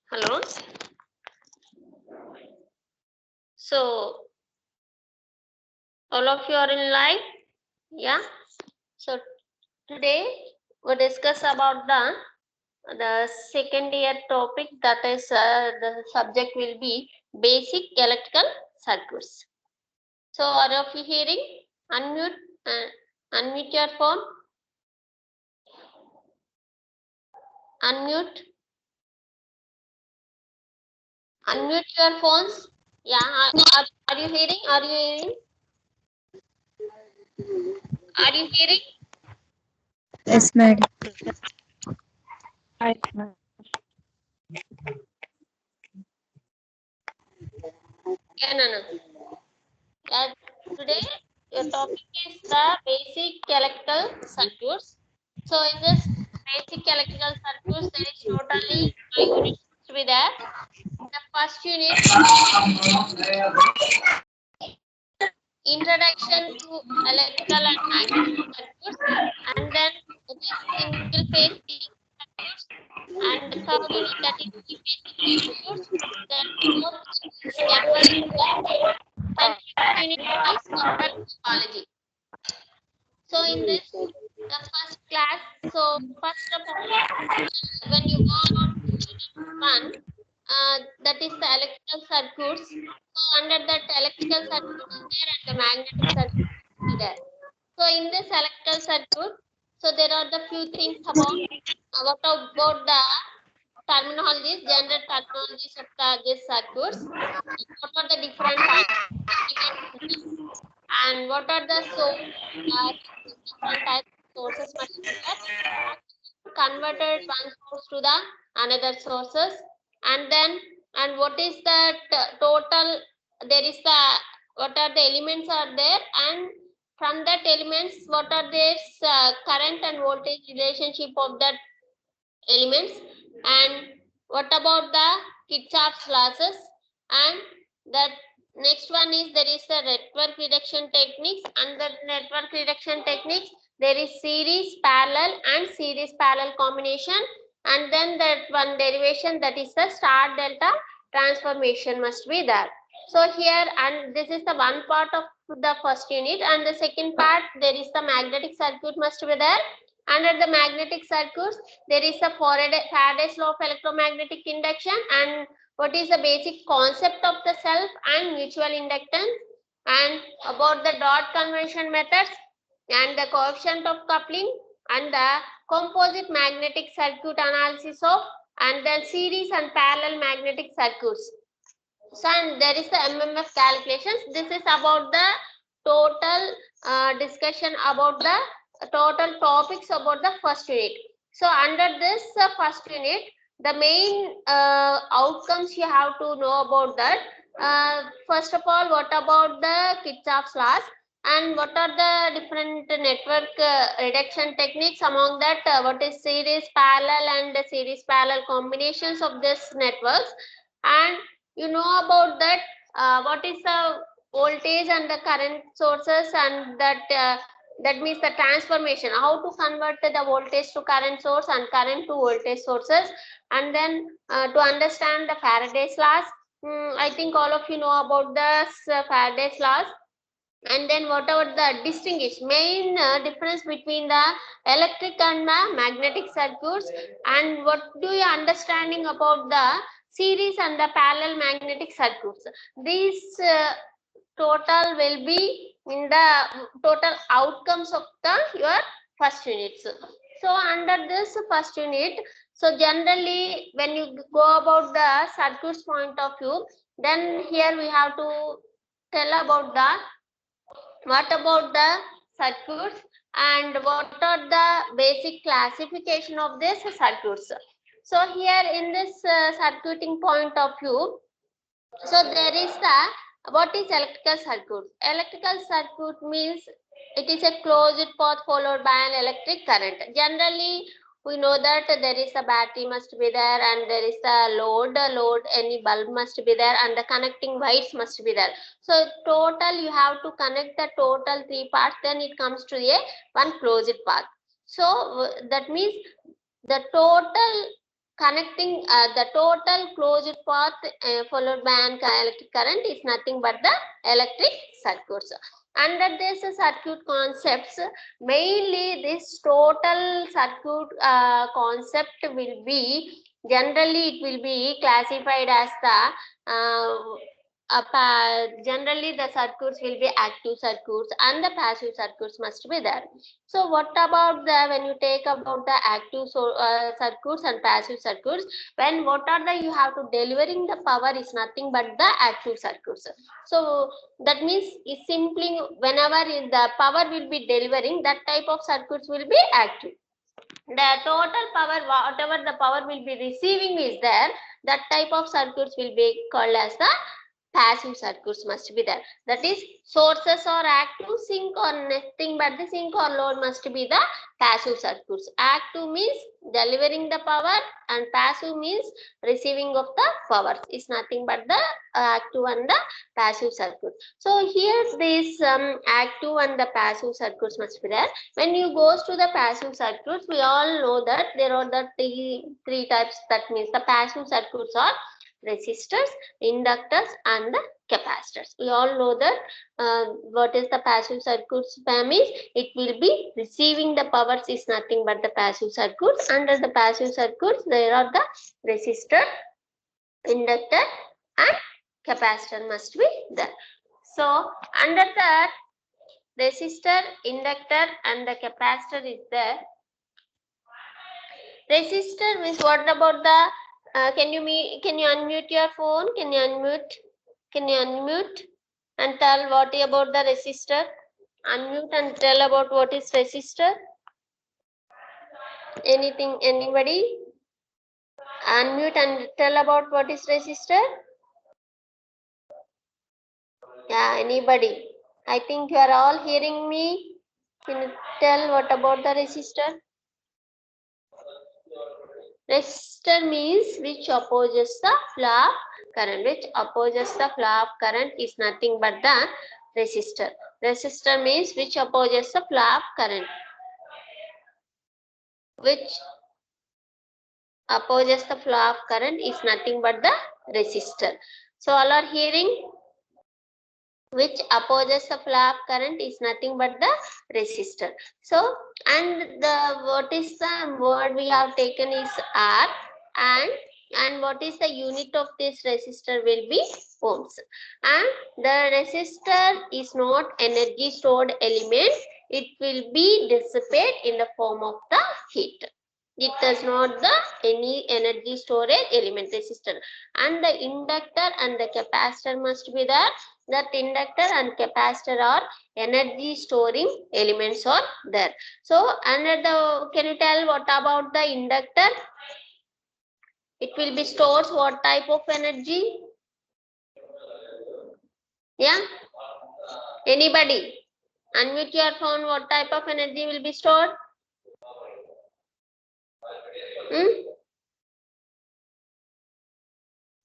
Hello. So all of you are in live, yeah. So today we discuss about the second year topic, that is the subject will be basic electrical circuits. So are of you hearing? Unmute, unmute your phone. Unmute. Unmute your phones. Yeah. Are you hearing? Are you hearing? Are you hearing? Yes, madam. Yeah, no. Today your topic is the basic electrical circuits. So in this basic electrical circuits, there is totally 5 units to be there. The first unit, introduction to electrical and magnetic circuits, and then it is single phase circuits, and the third unit, that is three phase circuits. Then fourth is general electrical, then fifth unit is general topology. So in this, the first class, so first of all, when you go on to unit 1, that is the electrical circuits. So under that electrical circuit is there and the magnetic circuit is there. So in this electrical circuit, so there are the few things about what about the terminologies, general terminologies of these circuits. What are the different types? And what are the different types of sources must be there? Converted one source to the another sources, and then what is the total? There is the what are the elements are there, and from that elements what are their current and voltage relationship of that elements, and what about the Kirchhoff's losses, and that next one is there is the network reduction techniques. Under network reduction techniques there is series, parallel and series parallel combination, and then that one derivation, that is the star delta transformation must be there. So here, and this is the one part of the first unit, and the second part there is the magnetic circuit must be there. Under the magnetic circuits there is the Faraday's law of electromagnetic induction, and what is the basic concept of the self and mutual inductance, and about the dot conversion methods and the coefficient of coupling, and the composite magnetic circuit analysis of, and then series and parallel magnetic circuits. So and there is the MMF calculations. This is about the total discussion about the total topics about the first unit. So under this first unit, the main outcomes you have to know about that. First of all, what about the Kirchhoff's laws, and what are the different network reduction techniques? Among that, what is series parallel and the series parallel combinations of this networks, and you know about that what is the voltage and the current sources, and that means the transformation, how to convert the voltage to current source and current to voltage sources, and then to understand the Faraday's laws. I think all of you know about the Faraday's laws. And then what about the distinguish main difference between the electric and the magnetic circuits, and what do you understanding about the series and the parallel magnetic circuits? These total will be in the total outcomes of the your first units. So under this first unit, so generally when you go about the circuits point of view, then here we have to tell about the what about the circuits and what are the basic classification of this circuits. So here in this circuiting point of view, so there is the what is electrical circuit? Electrical circuit means it is a closed path followed by an electric current. Generally, we know that there is a battery must be there, and there is a load, any bulb must be there, and the connecting wires must be there. So total you have to connect the total 3 parts, then it comes to a one closed path. So that means the total connecting the total closed path followed by an electric current is nothing but the electric circuits. Under this circuit concepts, mainly this total circuit concept will be, generally it will be classified as the generally the circuits will be active circuits and the passive circuits must be there. So what about the, when you take about the active circuits and passive circuits, when what are the, you have to delivering the power is nothing but the active circuits. So that means is simply whenever the power will be delivering, that type of circuits will be active. The total power, whatever the power will be receiving is there, that type of circuits will be called as the passive circuits must be there. That is, sources or active, sink or nothing but the sink or load must be the passive circuits. Active means delivering the power and passive means receiving of the power, is nothing but the active and the passive circuit. So here this active and the passive circuits must be there. When you goes to the passive circuits, we all know that there are the three types. That means the passive circuits are resistors, inductors and the capacitors. We all know that what is the passive circuits means, it will be receiving the powers is nothing but the passive circuits. Under the passive circuits there are the resistor, inductor and capacitor must be there. So under that resistor, inductor and the capacitor is there. Resistor means, what about the can you unmute your phone? Can you unmute and tell what about the resistor? Unmute and tell about what is resistor. Anything, anybody? Unmute and tell about what is resistor. Yeah, anybody? I think you are all hearing me. Can you tell what about the resistor? Resistor means which opposes the flow of current. Which opposes the flow of current is nothing but the resistor. Resistor means which opposes the flow of current. Which opposes the flow of current is nothing but the resistor. So all are hearing? Which opposes the flow of current is nothing but the resistor. So, and the what is the word we have taken is R, and what is the unit of this resistor will be ohms. And the resistor is not energy stored element, it will be dissipate in the form of the heat. It does not the any energy storage element, resistor. And the inductor and the capacitor must be there. That inductor and capacitor are energy storing elements are there. So under the, can you tell what about the inductor? It will be stores what type of energy? Yeah, anybody? Unmute your phone. What type of energy will be stored?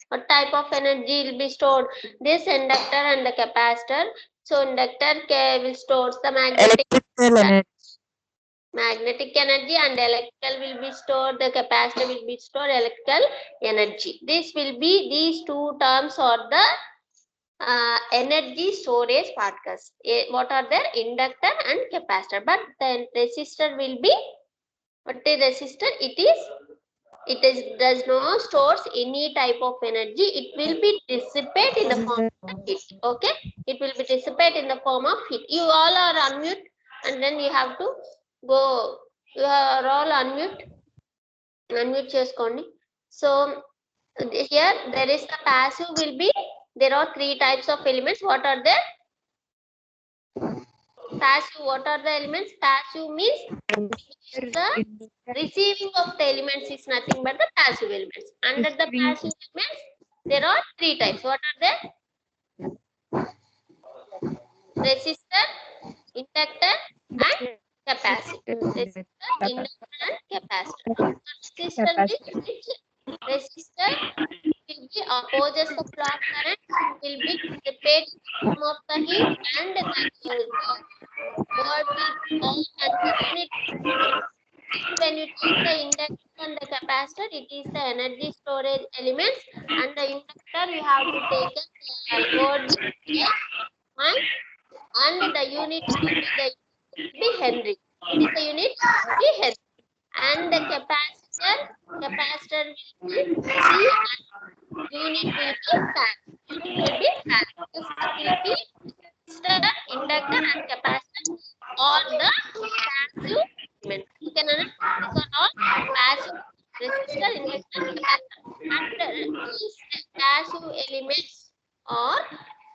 What type of energy will be stored? This inductor and the capacitor. So inductor will stores the magnetic energy and electrical will be stored, the capacitor will be stored electrical energy. This will be, these two terms are the energy storage particles. What are there? Inductor and capacitor. But the resistor will be, what is resistor? It does not stores any type of energy. It will be dissipate in the form of heat. Okay, it will be dissipate in the form of heat. You all are unmute, and then you have to go. You are all unmute. Unmute చేసుకోండి. So here there is the passive will be, there are three types of elements. What are there? Passive. What are the elements? Passive means the receiving of the elements is nothing but the passive elements. Under the passive elements, there are three types. What are they? Resistor, inductor, and capacitor. Resistor, inductor, and capacitor. Resistor means which resistor will be opposes the flow of current, will be dissipate some of the heat, and the word will be on, and the unit when you take the inductor and the capacitor capacitor, it is the energy storage elements, and the inductor we have to take a word point, and the unit will be Henry. What is the unit? Be Henry. And the capacitor will be C, and unit will be farad. Unit will be farad. This will be resistor, inductor, and capacitor, or the passive elements. Okay, Nana? These are all passive resistor, inductor, capacitor. And these passive elements are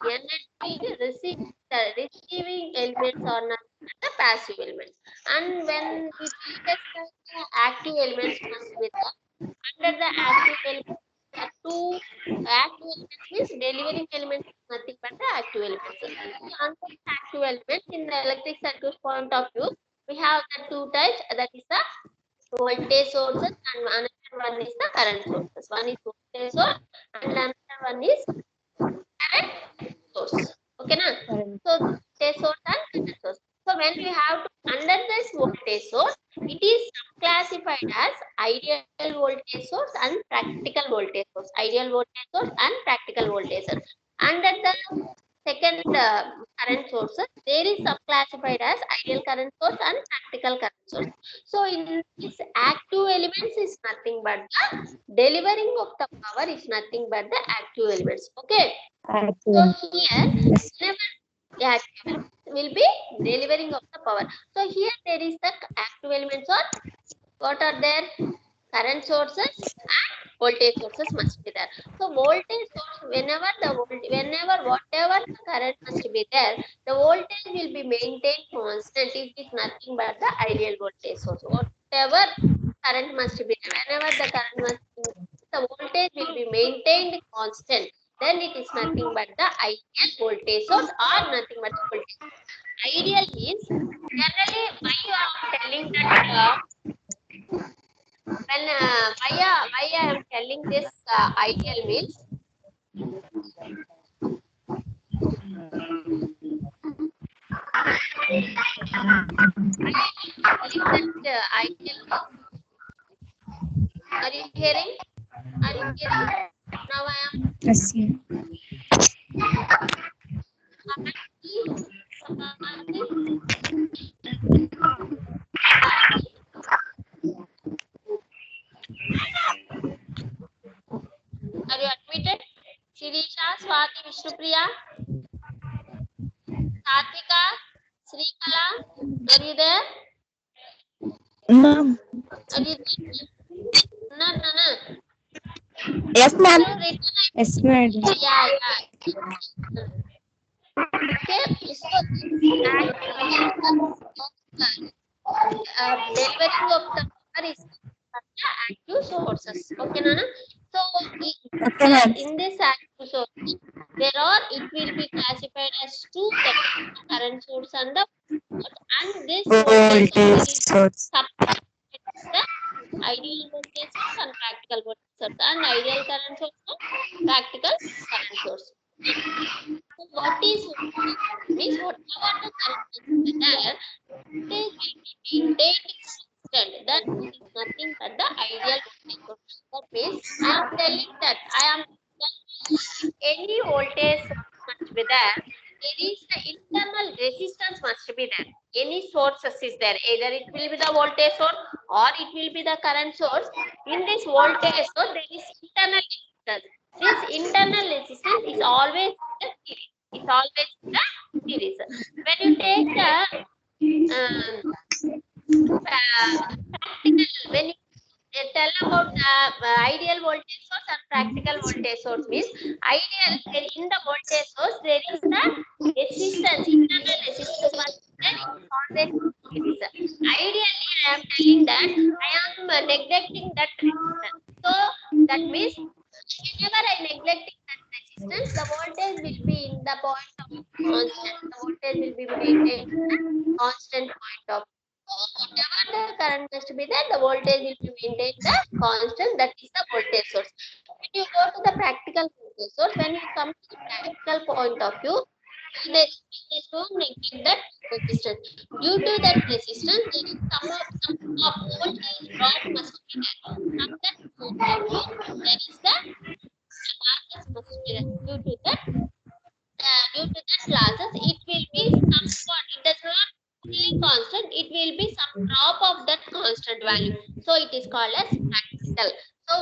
energy receiving elements or not the passive elements. And when we discuss the active elements must be there. Under the active elements, the two active elements means delivering elements is nothing but the active elements. So under the active elements in the electric circuit point of view, we have the two types, that is the voltage sources and another one is the current sources. One is voltage source and another one is current source. Okay, na? So voltage source and current source. So when we have to under this voltage source, it is classified as ideal voltage source and practical voltage source. Ideal voltage source and practical voltage source. Under the second current sources, there is subclassified as ideal current source and practical current source. So in this active elements is nothing but the delivering of the power is nothing but the active elements. Okay. So here, whenever the active elements will be delivering of the power. So here there is the active elements or what are there? Current sources and voltage sources must be there. So voltage source, whenever whatever the current must be there, the voltage will be maintained constant. It is nothing but the ideal voltage source. Whatever current must be there, whenever the current must be, the voltage will be maintained constant. Then it is nothing but the ideal voltage source or nothing but the voltage. Ideal means generally why you are telling that why I am telling this ideal means ideal. Are you hearing? Are you hearing? Now I am. Yes. Are you admitted? Shirisha, Swati, Vishnupriya, Satvika, Srikala, are you there? Ma'am. Are you there? No. Yes, ma'am. So written, Yes, madam. yeah. Okay, so delivering of the power is active sources. Okay, Nana. So Okay, ma'am. in this active source, there are it will be classified as two, that is the current source and the this voltage source Voltage is source. the ideal voltage source and practical voltage source, and ideal current source and practical current source. So what is voltage means whatever the current is there, voltage will be maintained constant. That is nothing but the ideal voltage source. That means I am telling that any voltage source must be there. There is the internal resistance must be there. Any sources is there. Either it will be the voltage source or it will be the current source. In this voltage source, there is internal resistance. This internal resistance is always in the series. It's always in the series. When you take the practical, when you tell about the ideal voltage source and practical voltage source means ideal in the voltage source there is the resistance, internal resistance must be there, it is always series. Ideally I am telling that I am neglecting that resistance. So that means whenever I neglecting that resistance, the voltage will be in the point of constant. The voltage will be maintained in the constant point of. So whatever the current must be there, the voltage will be maintained the constant. That is the voltage source. When you go to the practical voltage source, when you come to the practical point of view, there is no neglect that resistance. Due to that resistance, there is some voltage drop must be there. From that value. So it is called as practical. So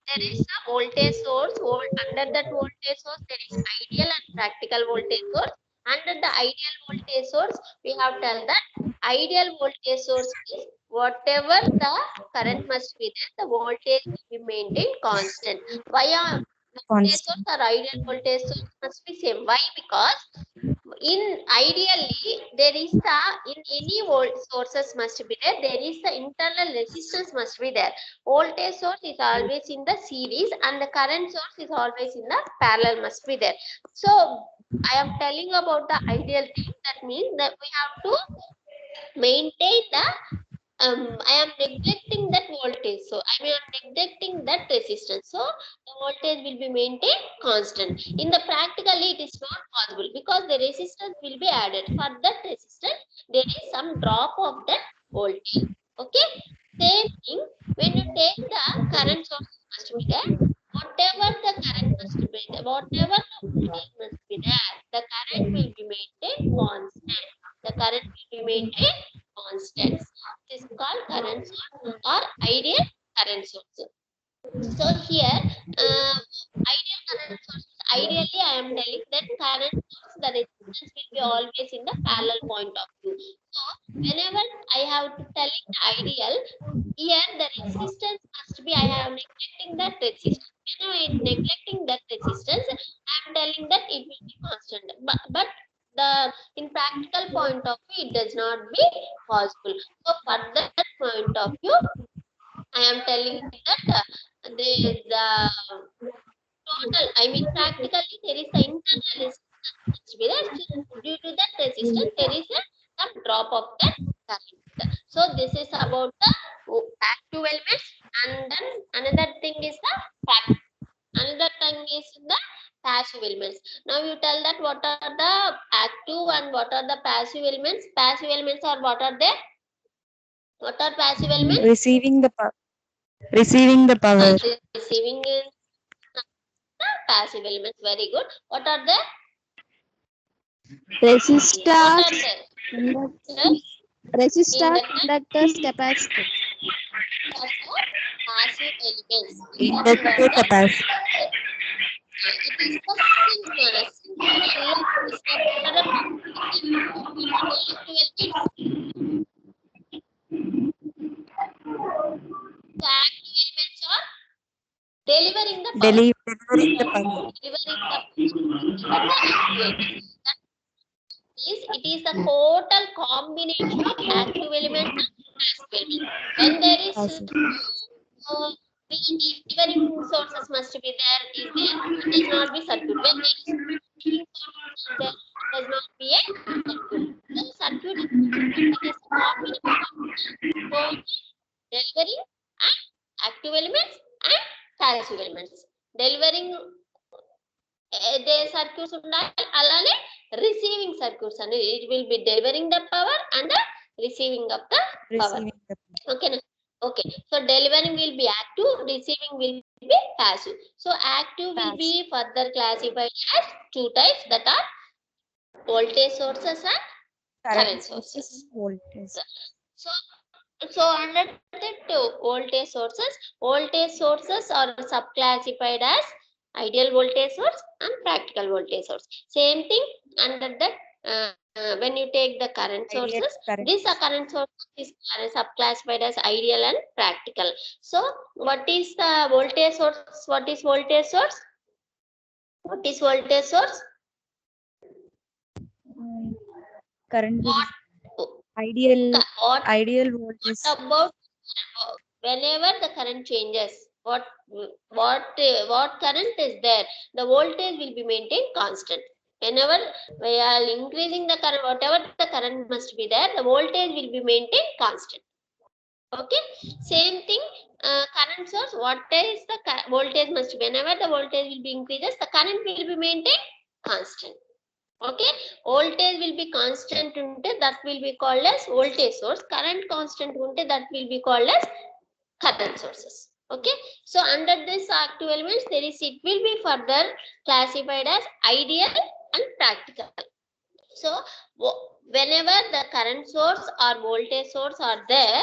there is a voltage source. Under that voltage source, there is ideal and practical voltage source. Under the ideal voltage source, we have tell that ideal voltage source is whatever the current must be there, the voltage will be maintained constant. Why are voltage source or ideal voltage source must be same? Why? Because in ideally there is the in any volt sources must be there, there is the internal resistance must be there. Voltage source is always in the series and the current source is always in the parallel must be there. So I am telling about the ideal thing, that means that we have to maintain the I am neglecting that voltage. So I am neglecting that resistance. So the voltage will be maintained constant. In the practically, it is not possible because the resistance will be added. For that resistance, there is some drop of that voltage. Okay. Same thing when you take the current source must be there. Whatever the current must be there, whatever the voltage must be there, the current will be maintained constant. The current will be maintained constant. Is called current source or ideal current source. So here, ideal current source. Ideally, I am telling that current source, the resistance will be always in the parallel point of view. So whenever I have to telling ideal, here the resistance must be. I am neglecting that resistance. When I am neglecting that resistance, I am telling that it will be constant. But the in practical point of view, it does not be possible. So for that point of view, I am telling that there is total, I mean practically there is the internal resistance be there. Due to that resistance, there is a some drop of that current. So this is about the active elements, and then another thing is the another thing is the passive elements. Now you tell that what are the active and what are the passive elements. Passive elements are what are they? What are passive elements? Receiving the power. Receiving the power. Receiving is passive elements. Very good. What are they? Resistors, What are they? resistors, Inductors. conductors, capacitors. Are the passive elements. These are Inductor under the capacitor. it is the synchronous. Synchronous is the what are the active elements? The active elements are delivering the power. Delivering the power. Delivering the power. The active elements. That is, it is the total combination of active elements and passive elements. When there is delivering sources must be there, is there, it does not be circuit. When there is receiving sources is there, it does not be a circuit. The circuit is it is a combination of both delivering and active elements and passive elements. Delivering the circuits ఉండాలి, అలానే receiving circuits and it will be delivering the power and receiving of the power. Receiving the power. Okay. Okay. So delivering will be active, receiving will be passive. So active will be further classified as two types, that are voltage sources and current sources. Voltage. So under that voltage sources are subclassified as ideal voltage source and practical voltage source. Same thing under that when you take the current sources, this current source is subclassified as ideal and practical. So what is the voltage source? What is voltage source? What is voltage source? Current What, ideal what, ideal voltage. what about whenever the current changes, what current is there, the voltage will be maintained constant. Whenever we are increasing the current, whatever the current must be there, the voltage will be maintained constant. Okay. Same thing, current source, what is the voltage must be, whenever the voltage will be increases, the current will be maintained constant. Okay. Voltage will be constant unte, that will be called as voltage source. Current constant unte, that will be called as current sources. Okay. So under this active elements, there is, it will be further classified as ideal and practical. So whenever the current source or voltage source are there,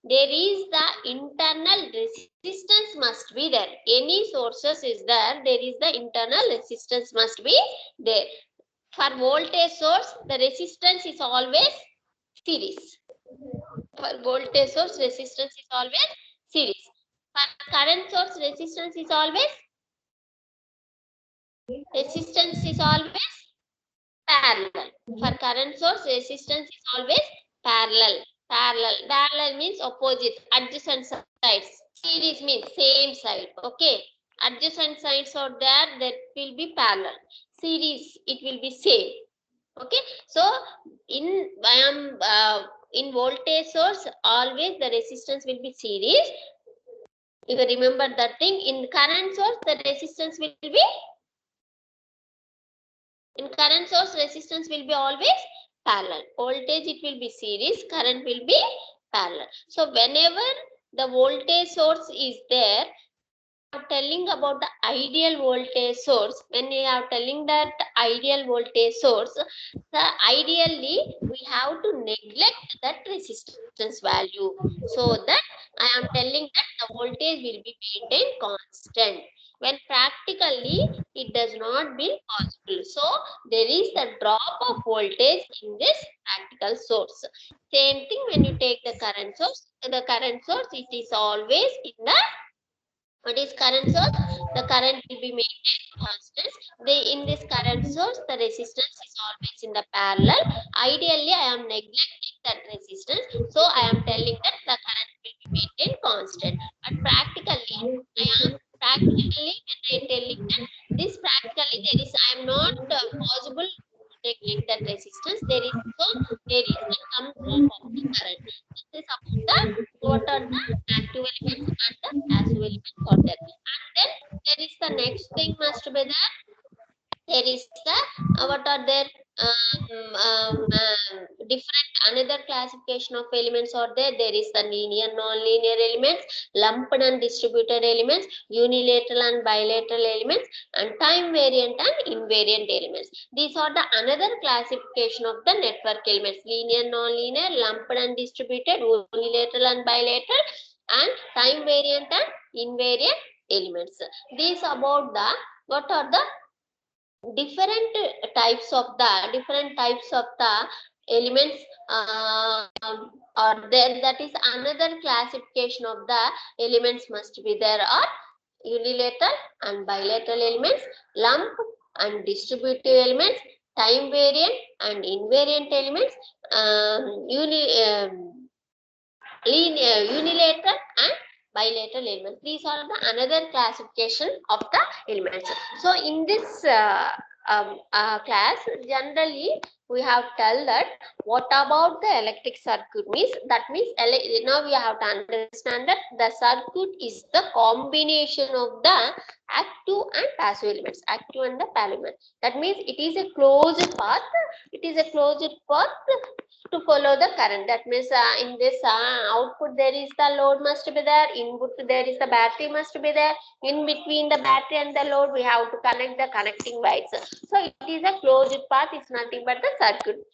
there is the internal resistance must be there. Any sources is there, there is the internal resistance must be there. For voltage source, the resistance is always series. For voltage source, resistance is always series. For current source, resistance is always parallel. For current source, resistance is always parallel. Parallel means opposite, adjacent sides. Series means same side. Okay. Adjacent sides are there, that will be parallel. Series, it will be same. Okay. So in voltage source, always the resistance will be series. If you remember that thing, in current source, the resistance will be always parallel. Voltage, it will be series, current will be parallel. So whenever the voltage source is there, telling about the ideal voltage source, when we are telling that ideal voltage source, ideally we have to neglect that resistance value, so that I am telling that the voltage will be maintained constant. When practically it does not be possible, so there is a drop of voltage in this practical source. Same thing when you take the current source. The current source, it is always in the, what is current source? The current will be maintained constant. In this current source, the resistance is always in the parallel. Ideally, I am neglecting that resistance, so I am telling that the current will be maintained constant. But practically, when I am telling that this practically, I am not possible to neglect that resistance. There is some drop of the current. This is about the, what are the active elements and the passive elements are there. And then there is the next thing must be there. There is the what are there, different another classification of elements are there. There is the linear, non-linear elements, lumped and distributed elements, unilateral and bilateral elements, and time variant and invariant elements. These are the another classification of the network elements: linear, non-linear, lumped and distributed, unilateral and bilateral, and time variant and invariant elements. These about the, what are the different types of the elements are there. That is another classification of the elements must be there are unilateral and bilateral elements, lump and distributive elements, time variant and invariant elements, unilateral and bilateral elements. These are the another classification of the elements. So in this class, generally we have tell that what about the electric circuit means. That means now we have to understand that the circuit is the combination of the active and passive elements, active and the passive elements. That means it is a closed path. It is a closed path to follow the current. That means in this output there is the load must be there, input there is the battery must be there, in between the battery and the load we have to connect the connecting wires. So it is a closed path, it's nothing but the circuit.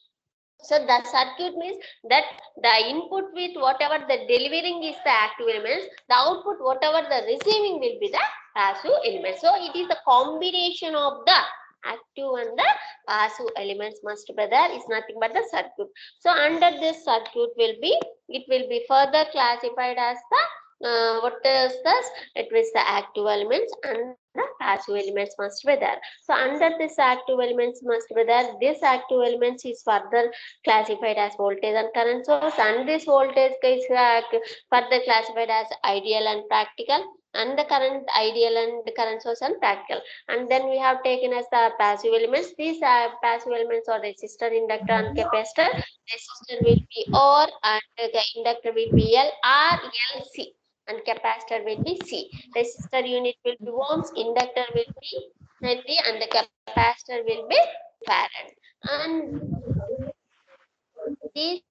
So the circuit means that the input with whatever the delivering is the active elements, the output whatever the receiving will be the passive elements. So it is the combination of the active and the passive elements must be there, is nothing but the circuit. So under this circuit it will be further classified as the what is this? It was the active elements and the passive elements must be there. So under this active elements must be there. This active elements is further classified as voltage and current source, and this voltage is further classified as ideal and practical, and the current ideal and the current source and practical. And then we have taken as the passive elements. These passive elements are resistor, inductor and capacitor. Resistor will be R and the inductor will be L, R, L, C, and capacitor will be C. Resistor unit will be ohms, inductor will be Henry, and the capacitor will be farad. And this